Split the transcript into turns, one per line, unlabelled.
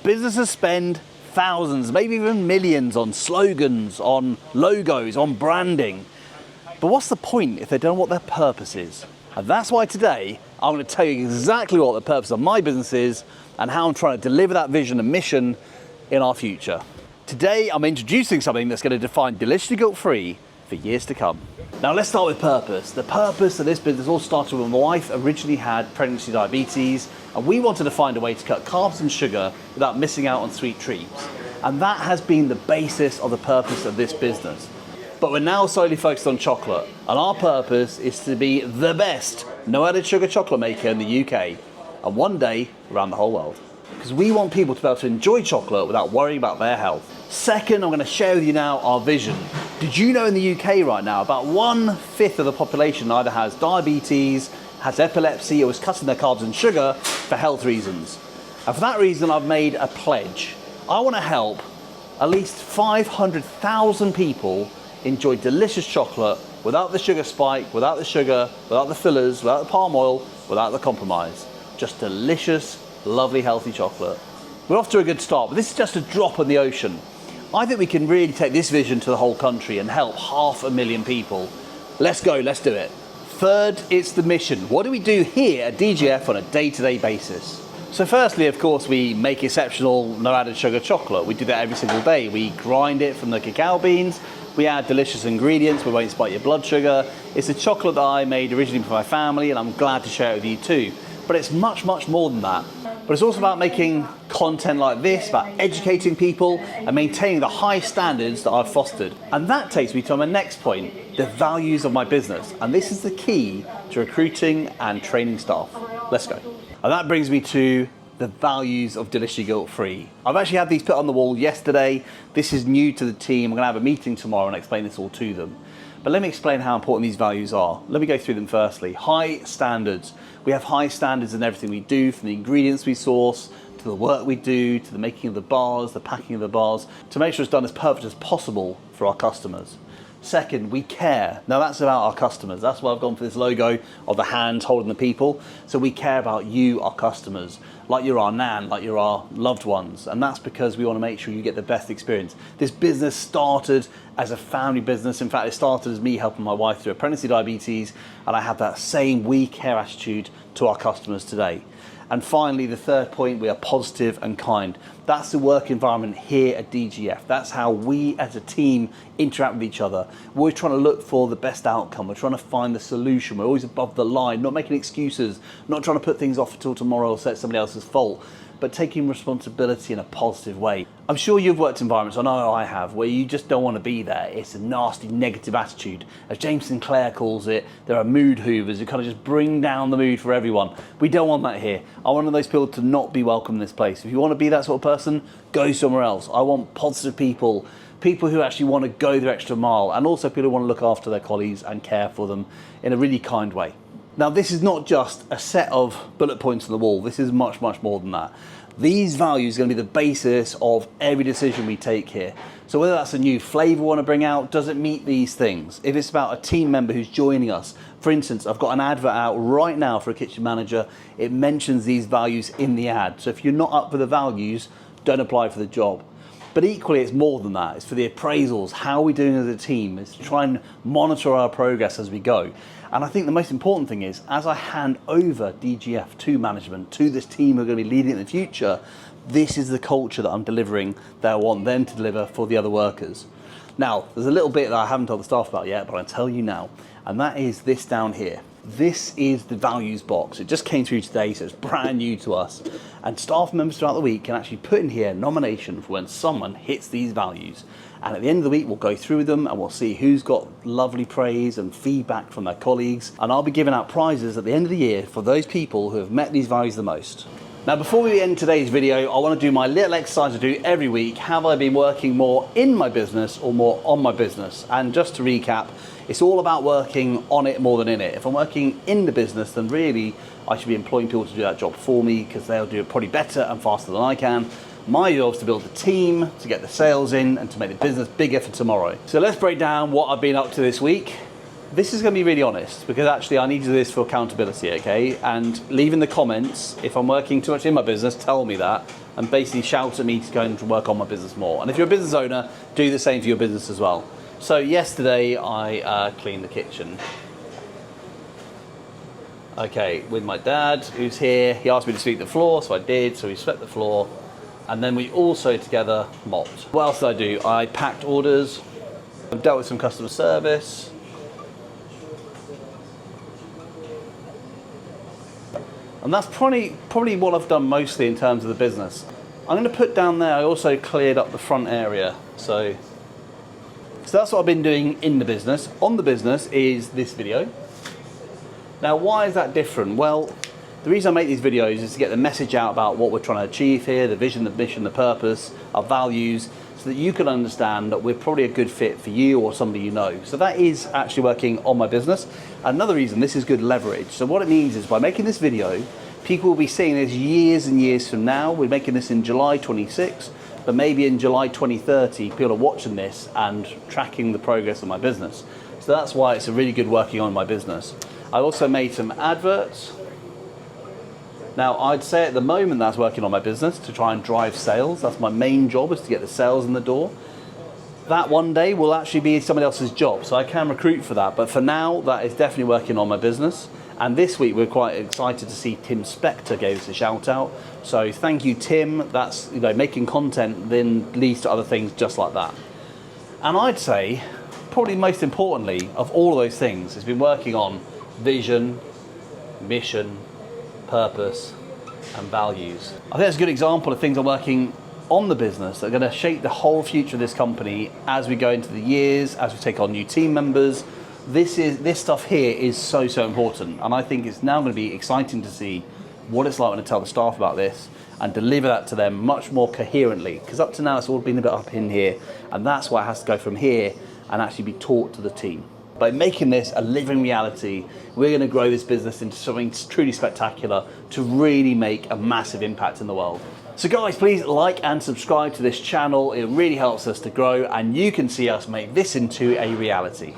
Businesses spend thousands, maybe even millions on slogans, on logos, on branding. But what's the point if they don't know what their purpose is? And that's why today I'm going to tell you exactly what the purpose of my business is and how I'm trying to deliver that vision and mission in our future. Today I'm introducing something that's going to define deliciously guilt-free for years to come. Now let's start with purpose. The purpose of this business all started when my wife originally had pregnancy diabetes, and we wanted to find a way to cut carbs and sugar without missing out on sweet treats. And that has been the basis of the purpose of this business. But we're now solely focused on chocolate, and our purpose is to be the best no added sugar chocolate maker in the UK, and one day around the whole world. Because we want people to be able to enjoy chocolate without worrying about their health. Second, I'm going to share with you now our vision. Did you know in the UK right now, about 1/5 of the population either has diabetes, has epilepsy, or is cutting their carbs and sugar for health reasons? And for that reason, I've made a pledge. I want to help at least 500,000 people enjoy delicious chocolate without the sugar spike, without the sugar, without the fillers, without the palm oil, without the compromise. Just delicious, lovely, healthy chocolate. We're off to a good start, but this is just a drop in the ocean. I think we can really take this vision to the whole country and help 500,000 people. Let's go, let's do it. Third, it's the mission. What do we do here at DGF on a day-to-day basis? So firstly, of course, we make exceptional no added sugar chocolate. We do that every single day. We grind it from the cacao beans. We add delicious ingredients. We won't spike your blood sugar. It's a chocolate that I made originally for my family, and I'm glad to share it with you too. But it's much, much more than that. But it's also about making content like this, about educating people and maintaining the high standards that I've fostered. And that takes me to my next point, the values of my business. And this is the key to recruiting and training staff. Let's go. And that brings me to the values of Deliciously Guilt-Free. I've actually had these put on the wall yesterday. This is new to the team. I'm gonna have a meeting tomorrow and explain this all to them. But let me explain how important these values are. Let me go through them firstly. High standards. We have high standards in everything we do, from the ingredients we source, to the work we do, to the making of the bars, the packing of the bars, to make sure it's done as perfect as possible for our customers. Second, we care. Now that's about our customers. That's why I've gone for this logo of the hand holding the people. So we care about you, our customers, like you're our nan, like you're our loved ones. And that's because we want to make sure you get the best experience. This business started as a family business. In fact, it started as me helping my wife through pregnancy diabetes, and I have that same we care attitude to our customers today. And finally, the third point, we are positive and kind. That's the work environment here at DGF. That's how we as a team interact with each other. We're always trying to look for the best outcome. We're trying to find the solution. We're always above the line, not making excuses, not trying to put things off until tomorrow or say it's somebody else's fault, but taking responsibility in a positive way. I'm sure you've worked in environments, I know I have, where you just don't want to be there. It's a nasty, negative attitude. As James Sinclair calls it, there are mood hoovers who kind of just bring down the mood for everyone. We don't want that here. I want those people to not be welcome in this place. If you want to be that sort of person, go somewhere else. I want positive people, people who actually want to go the extra mile, and also people who want to look after their colleagues and care for them in a really kind way. Now, this is not just a set of bullet points on the wall. This is much, much more than that. These values are going to be the basis of every decision we take here. So whether that's a new flavor we want to bring out, does it meet these things? If it's about a team member who's joining us, for instance, I've got an advert out right now for a kitchen manager. It mentions these values in the ad. So if you're not up for the values, don't apply for the job. But equally, it's more than that. It's for the appraisals. How are we doing as a team? It's to try and monitor our progress as we go. And I think the most important thing is, as I hand over DGF to management, to this team who are going to be leading in the future, this is the culture that I'm delivering that I want them to deliver for the other workers. Now, there's a little bit that I haven't told the staff about yet, but I'll tell you now, and that is this down here. This is the values box. It just came through today, so it's brand new to us. And staff members throughout the week can actually put in here a nomination for when someone hits these values. And at the end of the week, we'll go through them and we'll see who's got lovely praise and feedback from their colleagues. And I'll be giving out prizes at the end of the year for those people who have met these values the most. Now, before we end today's video, I want to do my little exercise I do every week. Have I been working more in my business or more on my business? And just to recap, it's all about working on it more than in it. If I'm working in the business, then really I should be employing people to do that job for me, because they'll do it probably better and faster than I can. My job is to build a team, to get the sales in, and to make the business bigger for tomorrow. So let's break down what I've been up to this week. This is going to be really honest, because actually I need to do this for accountability, okay? And leave in the comments, if I'm working too much in my business, tell me that, and basically shout at me to go and work on my business more. And if you're a business owner, do the same for your business as well. So yesterday I cleaned the kitchen. Okay, with my dad, who's here. He asked me to sweep the floor, so I did, so we swept the floor. And then we also together mopped. What else did I do? I packed orders, I've dealt with some customer service. And that's probably what I've done mostly in terms of the business. I'm going to put down there, I also cleared up the front area. So that's what I've been doing in the business. On the business is this video. Now, why is that different? Well, the reason I make these videos is to get the message out about what we're trying to achieve here, the vision, the mission, the purpose, our values, so that you can understand that we're probably a good fit for you or somebody you know. So that is actually working on my business. Another reason, this is good leverage. So what it means is by making this video, people will be seeing this years and years from now. We're making this in July 26, but maybe in July 2030, people are watching this and tracking the progress of my business. So that's why it's a really good working on my business. I also made some adverts. Now, I'd say at the moment that's working on my business to try and drive sales. That's my main job, is to get the sales in the door. That one day will actually be somebody else's job, so I can recruit for that. But for now, that is definitely working on my business. And this week, we're quite excited to see Tim Spector gave us a shout out. So thank you, Tim. That's, making content then leads to other things just like that. And I'd say, probably most importantly of all of those things, has been working on vision, mission, purpose, and values. I think that's a good example of things I'm working on the business that are going to shape the whole future of this company as we go into the years, as we take on new team members. This stuff here is so important, and I think it's now going to be exciting to see what it's like when I tell the staff about this and deliver that to them much more coherently, because up to now it's all been a bit up in here, and that's why it has to go from here and actually be taught to the team. By making this a living reality, we're going to grow this business into something truly spectacular to really make a massive impact in the world. So guys, please like and subscribe to this channel. It really helps us to grow, and you can see us make this into a reality.